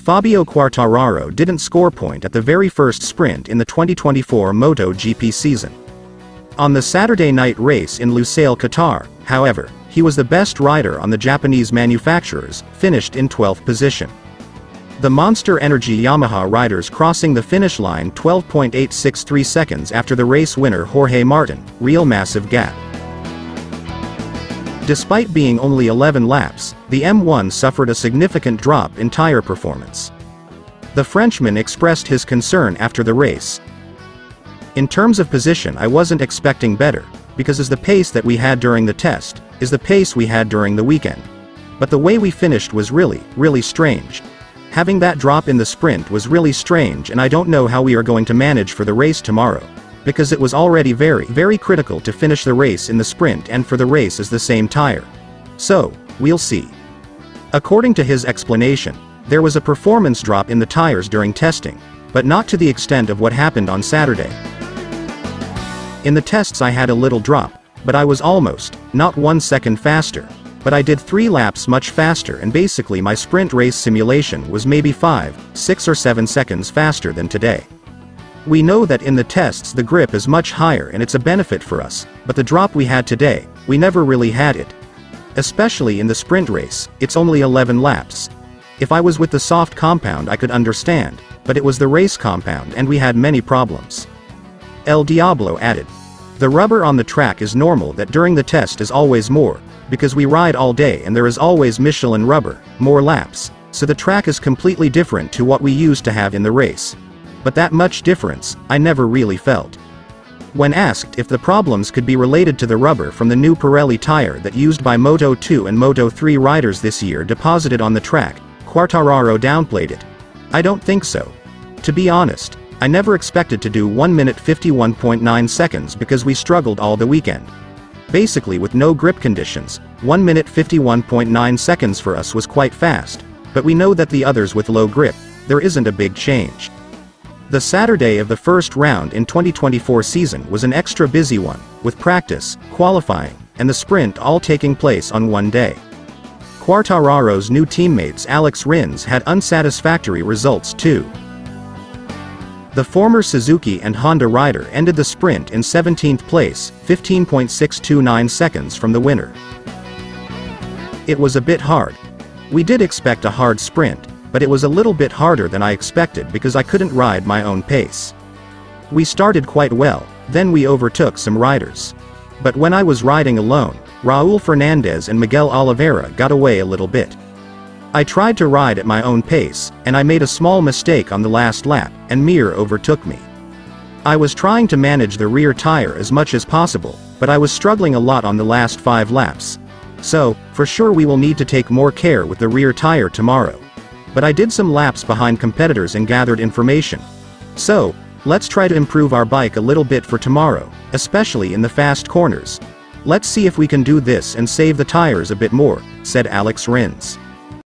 Fabio Quartararo didn't score point at the very first sprint in the 2024 MotoGP season. On the Saturday night race in Lusail, Qatar, however, he was the best rider on the Japanese manufacturers, finished in 12th position. The Monster Energy Yamaha riders crossing the finish line 12.863 seconds after the race winner Jorge Martin, real massive gap. Despite being only 11 laps, the M1 suffered a significant drop in tire performance. The Frenchman expressed his concern after the race. "In terms of position, I wasn't expecting better, because as the pace that we had during the test, is the pace we had during the weekend. But the way we finished was really strange. Having that drop in the sprint was really strange, and I don't know how we are going to manage for the race tomorrow. Because it was already very critical to finish the race in the sprint and for the race as the same tire. So, we'll see." According to his explanation, there was a performance drop in the tires during testing, but not to the extent of what happened on Saturday. "In the tests I had a little drop, but I was almost, not 1 second faster, but I did 3 laps much faster, and basically my sprint race simulation was maybe 5, 6 or 7 seconds faster than today. We know that in the tests the grip is much higher and it's a benefit for us, but the drop we had today, we never really had it. Especially in the sprint race, it's only 11 laps. If I was with the soft compound I could understand, but it was the race compound and we had many problems." El Diablo added. "The rubber on the track is normal that during the test is always more, because we ride all day and there is always Michelin rubber, more laps, so the track is completely different to what we used to have in the race. But that much difference, I never really felt." When asked if the problems could be related to the rubber from the new Pirelli tire that used by Moto2 and Moto3 riders this year deposited on the track, Quartararo downplayed it. "I don't think so. To be honest, I never expected to do 1 minute 51.9 seconds because we struggled all the weekend. Basically with no grip conditions, 1 minute 51.9 seconds for us was quite fast, but we know that the others with low grip, there isn't a big change." The Saturday of the first round in 2024 season was an extra busy one, with practice, qualifying, and the sprint all taking place on one day. Quartararo's new teammates Alex Rins had unsatisfactory results too. The former Suzuki and Honda rider ended the sprint in 17th place, 15.629 seconds from the winner. "It was a bit hard. We did expect a hard sprint, but it was a little bit harder than I expected because I couldn't ride my own pace. We started quite well, then we overtook some riders. But when I was riding alone, Raul Fernandez and Miguel Oliveira got away a little bit. I tried to ride at my own pace, and I made a small mistake on the last lap, and Mir overtook me. I was trying to manage the rear tire as much as possible, but I was struggling a lot on the last 5 laps. So, for sure we will need to take more care with the rear tire tomorrow. But I did some laps behind competitors and gathered information. So, let's try to improve our bike a little bit for tomorrow, especially in the fast corners. Let's see if we can do this and save the tires a bit more," said Alex Rins.